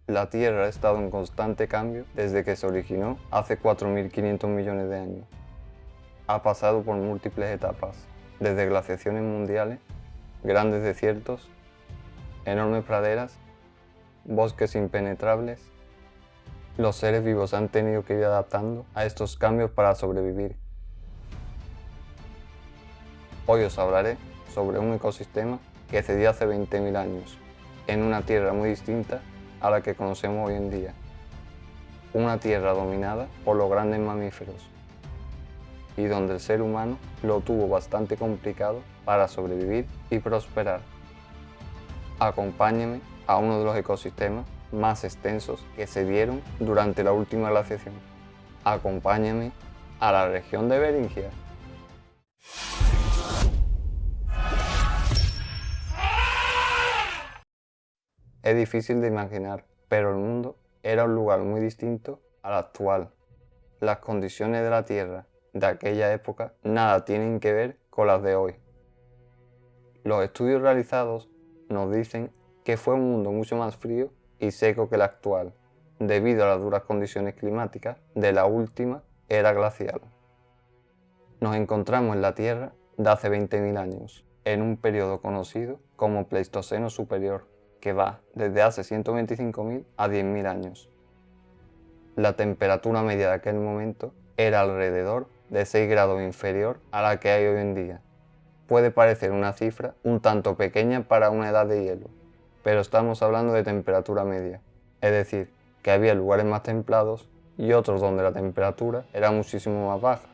La Tierra ha estado en constante cambio desde que se originó hace 4.500 millones de años. Ha pasado por múltiples etapas, desde glaciaciones mundiales, grandes desiertos, enormes praderas, bosques impenetrables. Los seres vivos han tenido que ir adaptando a estos cambios para sobrevivir. Hoy os hablaré sobre un ecosistema que cedió hace 20.000 años, en una Tierra muy distinta a la que conocemos hoy en día. Una Tierra dominada por los grandes mamíferos, y donde el ser humano lo tuvo bastante complicado para sobrevivir y prosperar. Acompáñenme a uno de los ecosistemas más extensos que se dieron durante la última glaciación. Acompáñenme a la región de Beringia. Es difícil de imaginar, pero el mundo era un lugar muy distinto al actual. Las condiciones de la Tierra de aquella época nada tienen que ver con las de hoy. Los estudios realizados nos dicen que fue un mundo mucho más frío y seco que el actual, debido a las duras condiciones climáticas de la última era glacial. Nos encontramos en la Tierra de hace 20.000 años, en un periodo conocido como Pleistoceno superior, que va desde hace 125.000 a 10.000 años. La temperatura media de aquel momento era alrededor de 6 grados inferior a la que hay hoy en día. Puede parecer una cifra un tanto pequeña para una edad de hielo, pero estamos hablando de temperatura media, es decir, que había lugares más templados y otros donde la temperatura era muchísimo más baja.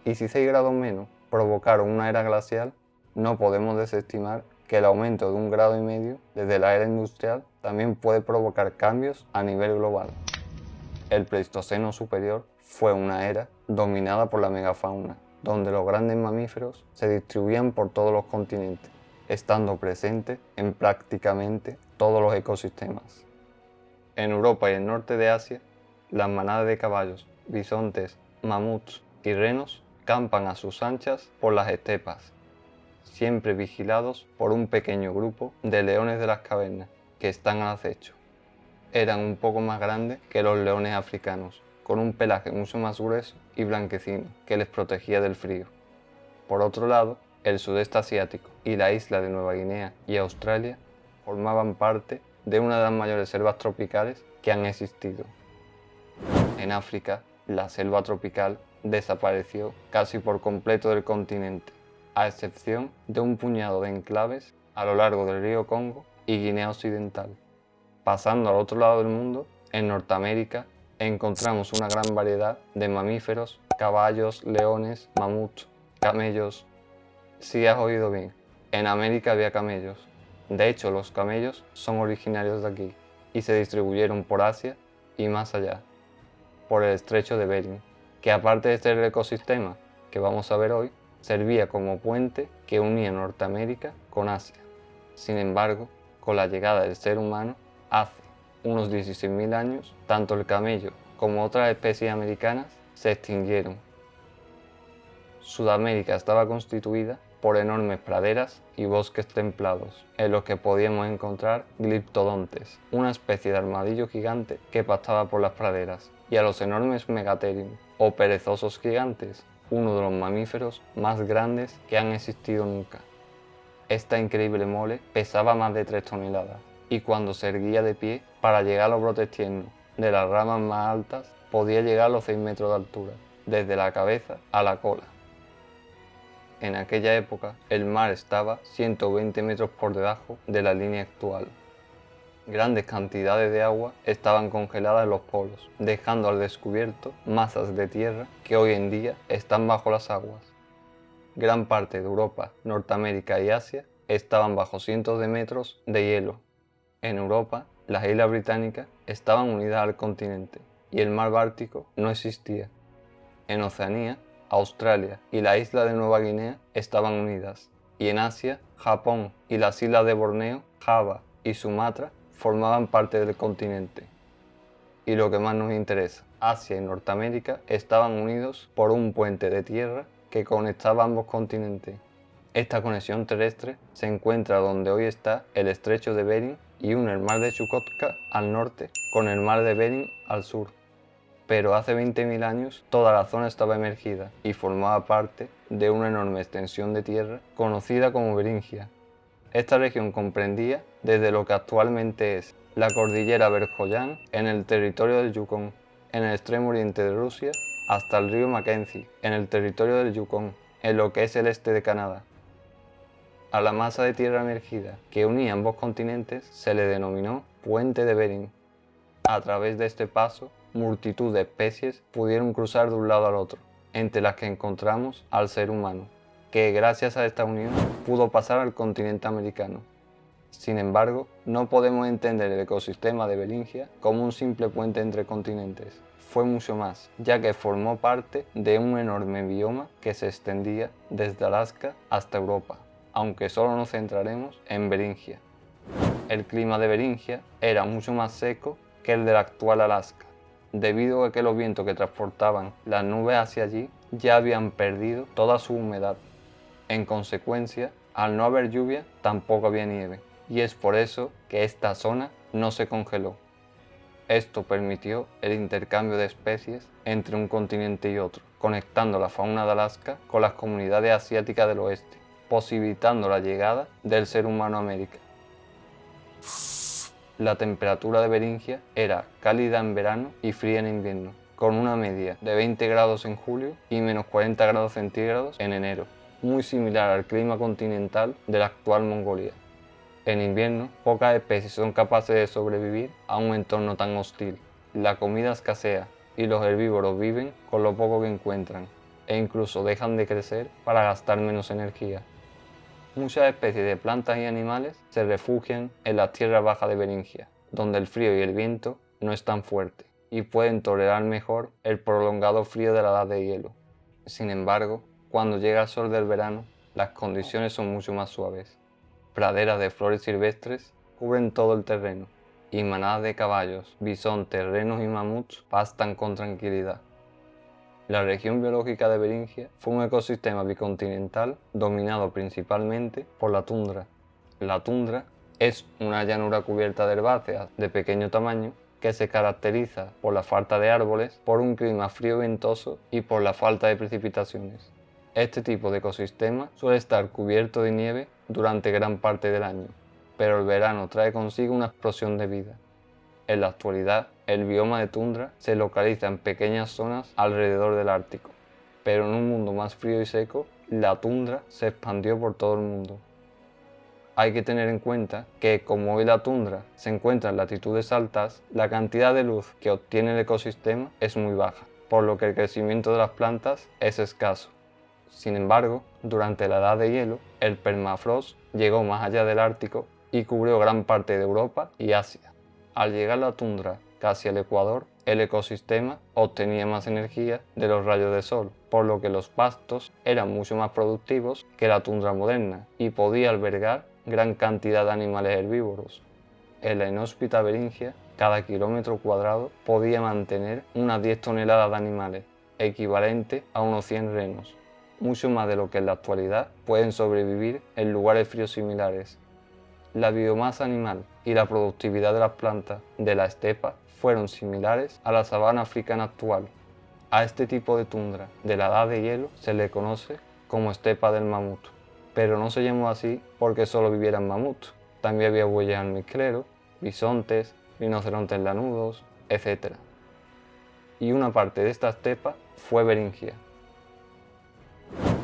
Y si 6 grados menos provocaron una era glacial, no podemos desestimar que el aumento de 1,5 grados desde la era industrial también puede provocar cambios a nivel global. El Pleistoceno superior fue una era dominada por la megafauna, donde los grandes mamíferos se distribuían por todos los continentes, estando presentes en prácticamente todos los ecosistemas. En Europa y el norte de Asia, las manadas de caballos, bisontes, mamuts y renos campan a sus anchas por las estepas, siempre vigilados por un pequeño grupo de leones de las cavernas que están al acecho. Eran un poco más grandes que los leones africanos, con un pelaje mucho más grueso y blanquecino que les protegía del frío. Por otro lado, el sudeste asiático y la isla de Nueva Guinea y Australia formaban parte de una de las mayores selvas tropicales que han existido. En África, la selva tropical desapareció casi por completo del continente, a excepción de un puñado de enclaves a lo largo del río Congo y Guinea Occidental. Pasando al otro lado del mundo, en Norteamérica, encontramos una gran variedad de mamíferos, caballos, leones, mamuts, camellos. Sí has oído bien, en América había camellos. De hecho, los camellos son originarios de aquí y se distribuyeron por Asia y más allá, por el estrecho de Bering, que aparte de ser el ecosistema que vamos a ver hoy, servía como puente que unía Norteamérica con Asia. Sin embargo, con la llegada del ser humano, hace unos 16.000 años, tanto el camello como otras especies americanas se extinguieron. Sudamérica estaba constituida por enormes praderas y bosques templados, en los que podíamos encontrar gliptodontes, una especie de armadillo gigante que pastaba por las praderas, y a los enormes megatherium, o perezosos gigantes, uno de los mamíferos más grandes que han existido nunca. Esta increíble mole pesaba más de 3 toneladas, y cuando se erguía de pie para llegar a los brotes tiernos de las ramas más altas, podía llegar a los 6 metros de altura, desde la cabeza a la cola. En aquella época, el mar estaba 120 metros por debajo de la línea actual. Grandes cantidades de agua estaban congeladas en los polos, dejando al descubierto masas de tierra que hoy en día están bajo las aguas. Gran parte de Europa, Norteamérica y Asia estaban bajo cientos de metros de hielo. En Europa, las islas británicas estaban unidas al continente y el mar Báltico no existía. En Oceanía, Australia y la isla de Nueva Guinea estaban unidas, y en Asia, Japón y las islas de Borneo, Java y Sumatra formaban parte del continente. Y lo que más nos interesa, Asia y Norteamérica estaban unidos por un puente de tierra que conectaba ambos continentes. Esta conexión terrestre se encuentra donde hoy está el estrecho de Bering y une el mar de Chukotka al norte con el mar de Bering al sur. Pero hace 20.000 años toda la zona estaba emergida y formaba parte de una enorme extensión de tierra conocida como Beringia. Esta región comprendía desde lo que actualmente es la cordillera Verkhoyan en el territorio del Yukón, en el extremo oriente de Rusia, hasta el río Mackenzie, en el territorio del Yukón, en lo que es el este de Canadá. A la masa de tierra emergida que unía ambos continentes se le denominó Puente de Bering. A través de este paso, multitud de especies pudieron cruzar de un lado al otro, entre las que encontramos al ser humano, que gracias a esta unión pudo pasar al continente americano. Sin embargo, no podemos entender el ecosistema de Beringia como un simple puente entre continentes. Fue mucho más, ya que formó parte de un enorme bioma que se extendía desde Alaska hasta Europa, aunque solo nos centraremos en Beringia. El clima de Beringia era mucho más seco que el del actual Alaska, debido a que los vientos que transportaban las nubes hacia allí ya habían perdido toda su humedad. En consecuencia, al no haber lluvia, tampoco había nieve, y es por eso que esta zona no se congeló. Esto permitió el intercambio de especies entre un continente y otro, conectando la fauna de Alaska con las comunidades asiáticas del oeste, posibilitando la llegada del ser humano a América. La temperatura de Beringia era cálida en verano y fría en invierno, con una media de 20 grados en julio y menos 40 grados centígrados en enero, muy similar al clima continental de la actual Mongolia. En invierno, pocas especies son capaces de sobrevivir a un entorno tan hostil. La comida escasea y los herbívoros viven con lo poco que encuentran, e incluso dejan de crecer para gastar menos energía. Muchas especies de plantas y animales se refugian en las tierras bajas de Beringia, donde el frío y el viento no es tan fuerte y pueden tolerar mejor el prolongado frío de la edad de hielo. Sin embargo, cuando llega el sol del verano, las condiciones son mucho más suaves. Praderas de flores silvestres cubren todo el terreno y manadas de caballos, bisontes, renos y mamuts pastan con tranquilidad. La región biológica de Beringia fue un ecosistema bicontinental dominado principalmente por la tundra. La tundra es una llanura cubierta de herbáceas de pequeño tamaño que se caracteriza por la falta de árboles, por un clima frío y ventoso y por la falta de precipitaciones. Este tipo de ecosistema suele estar cubierto de nieve durante gran parte del año, pero el verano trae consigo una explosión de vida. En la actualidad, el bioma de tundra se localiza en pequeñas zonas alrededor del Ártico, pero en un mundo más frío y seco, la tundra se expandió por todo el mundo. Hay que tener en cuenta que, como hoy la tundra se encuentra en latitudes altas, la cantidad de luz que obtiene el ecosistema es muy baja, por lo que el crecimiento de las plantas es escaso. Sin embargo, durante la edad de hielo, el permafrost llegó más allá del Ártico y cubrió gran parte de Europa y Asia. Al llegar la tundra casi al ecuador, el ecosistema obtenía más energía de los rayos de sol, por lo que los pastos eran mucho más productivos que la tundra moderna y podía albergar gran cantidad de animales herbívoros. En la inhóspita Beringia, cada kilómetro cuadrado podía mantener unas 10 toneladas de animales, equivalente a unos 100 renos, mucho más de lo que en la actualidad pueden sobrevivir en lugares fríos similares. La biomasa animal y la productividad de las plantas de la estepa fueron similares a la sabana africana actual. A este tipo de tundra de la edad de hielo se le conoce como estepa del mamut, pero no se llamó así porque solo vivieran mamuts. También había bueyes almizcleros, bisontes, rinocerontes lanudos, etc. Y una parte de esta estepa fue Beringia.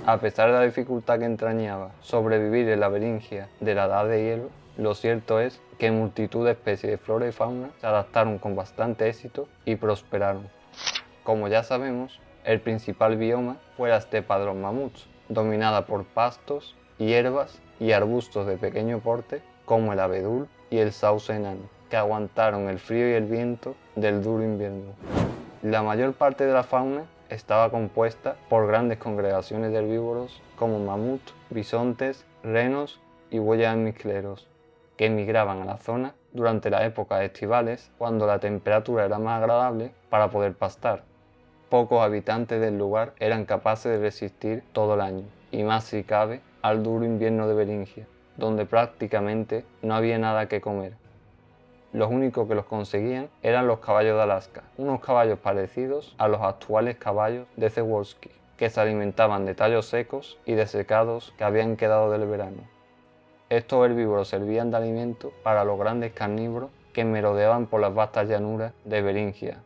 A pesar de la dificultad que entrañaba sobrevivir en la Beringia de la edad de hielo, lo cierto es que multitud de especies de flora y fauna se adaptaron con bastante éxito y prosperaron. Como ya sabemos, el principal bioma fue la estepa de los mamuts, dominada por pastos, hierbas y arbustos de pequeño porte como el abedul y el sauce enano, que aguantaron el frío y el viento del duro invierno. La mayor parte de la fauna estaba compuesta por grandes congregaciones de herbívoros como mamuts, bisontes, renos y bueyes almizcleros, que emigraban a la zona durante las épocas estivales cuando la temperatura era más agradable para poder pastar. Pocos habitantes del lugar eran capaces de resistir todo el año, y más si cabe, al duro invierno de Beringia, donde prácticamente no había nada que comer. los únicos que los conseguían eran los caballos de Alaska, unos caballos parecidos a los actuales caballos de Przewalski, que se alimentaban de tallos secos y desecados que habían quedado del verano. Estos herbívoros servían de alimento para los grandes carnívoros que merodeaban por las vastas llanuras de Beringia.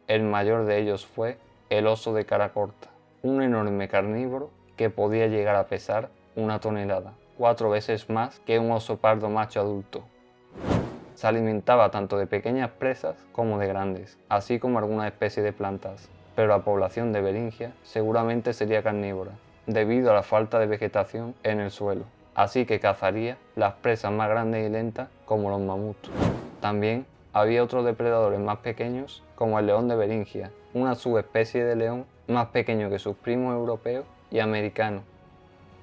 El mayor de ellos fue el oso de cara corta, un enorme carnívoro que podía llegar a pesar 1 tonelada, 4 veces más que un oso pardo macho adulto. Se alimentaba tanto de pequeñas presas como de grandes, así como algunas especies de plantas, pero la población de Beringia seguramente sería carnívora, debido a la falta de vegetación en el suelo, así que cazaría las presas más grandes y lentas como los mamuts. También había otros depredadores más pequeños como el león de Beringia, una subespecie de león más pequeño que sus primos europeos y americanos,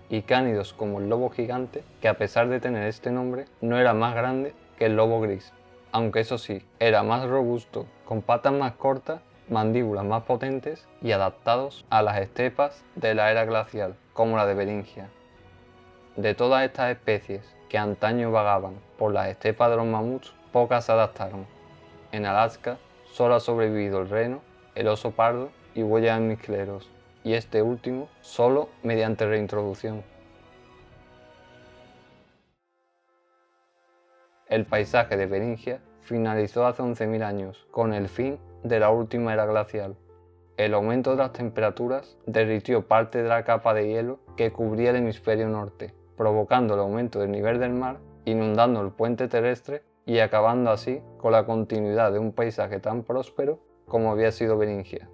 y cánidos como el lobo gigante, que a pesar de tener este nombre no era más grande que el lobo gris, aunque eso sí, era más robusto, con patas más cortas, mandíbulas más potentes y adaptados a las estepas de la era glacial, como la de Beringia. De todas estas especies que antaño vagaban por las estepas de los mamuts, pocas se adaptaron. En Alaska solo ha sobrevivido el reno, el oso pardo y huellas en miscleros, y este último solo mediante reintroducción. El paisaje de Beringia finalizó hace 11.000 años, con el fin de la última era glacial. El aumento de las temperaturas derritió parte de la capa de hielo que cubría el hemisferio norte, provocando el aumento del nivel del mar, inundando el puente terrestre y acabando así con la continuidad de un paisaje tan próspero como había sido Beringia.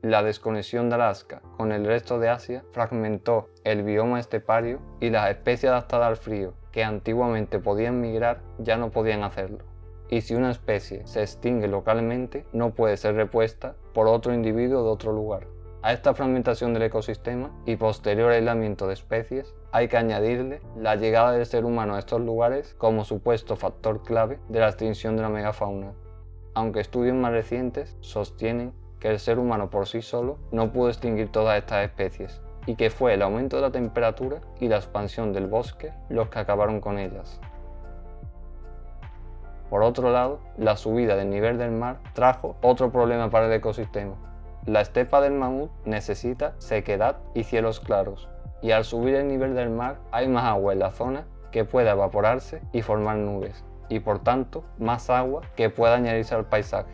La desconexión de Alaska con el resto de Asia fragmentó el bioma estepario y las especies adaptadas al frío, que antiguamente podían migrar, ya no podían hacerlo. Y si una especie se extingue localmente, no puede ser repuesta por otro individuo de otro lugar. A esta fragmentación del ecosistema y posterior aislamiento de especies, hay que añadirle la llegada del ser humano a estos lugares como supuesto factor clave de la extinción de la megafauna. Aunque estudios más recientes sostienen que el ser humano por sí solo no pudo extinguir todas estas especies, y que fue el aumento de la temperatura y la expansión del bosque los que acabaron con ellas. Por otro lado, la subida del nivel del mar trajo otro problema para el ecosistema. La estepa del mamut necesita sequedad y cielos claros, y al subir el nivel del mar hay más agua en la zona que pueda evaporarse y formar nubes, y por tanto más agua que pueda añadirse al paisaje.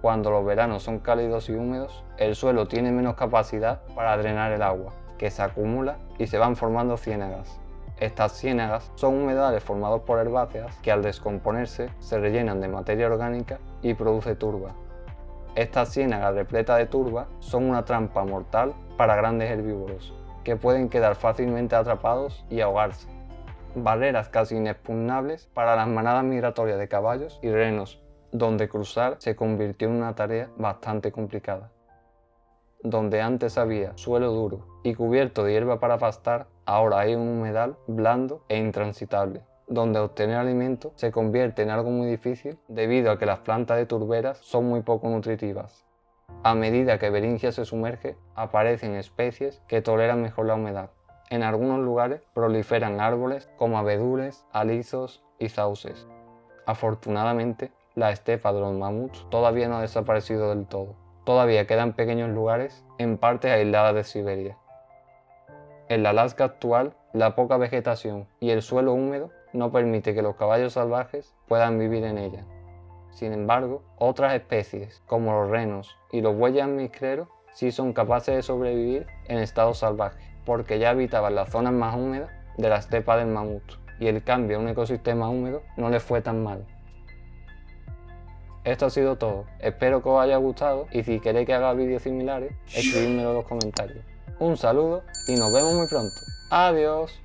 Cuando los veranos son cálidos y húmedos, el suelo tiene menos capacidad para drenar el agua, que se acumula y se van formando ciénagas. Estas ciénagas son humedales formados por herbáceas que al descomponerse se rellenan de materia orgánica y produce turba. Estas ciénagas repletas de turba son una trampa mortal para grandes herbívoros, que pueden quedar fácilmente atrapados y ahogarse. Barreras casi inexpugnables para las manadas migratorias de caballos y renos, donde cruzar se convirtió en una tarea bastante complicada. Donde antes había suelo duro y cubierto de hierba para pastar, ahora hay un humedal blando e intransitable, donde obtener alimento se convierte en algo muy difícil debido a que las plantas de turberas son muy poco nutritivas. A medida que Beringia se sumerge, aparecen especies que toleran mejor la humedad. En algunos lugares proliferan árboles como abedules, alisos y sauces. Afortunadamente, la estepa de los mamuts todavía no ha desaparecido del todo. Todavía quedan pequeños lugares en partes aisladas de Siberia. En la Alaska actual, la poca vegetación y el suelo húmedo no permite que los caballos salvajes puedan vivir en ella. Sin embargo, otras especies, como los renos y los bueyes miscleros, sí son capaces de sobrevivir en estado salvaje, porque ya habitaban las zonas más húmedas de la estepa del mamut, y el cambio a un ecosistema húmedo no les fue tan mal. Esto ha sido todo, espero que os haya gustado y si queréis que haga vídeos similares, escribidmelo en los comentarios. Un saludo y nos vemos muy pronto. ¡Adiós!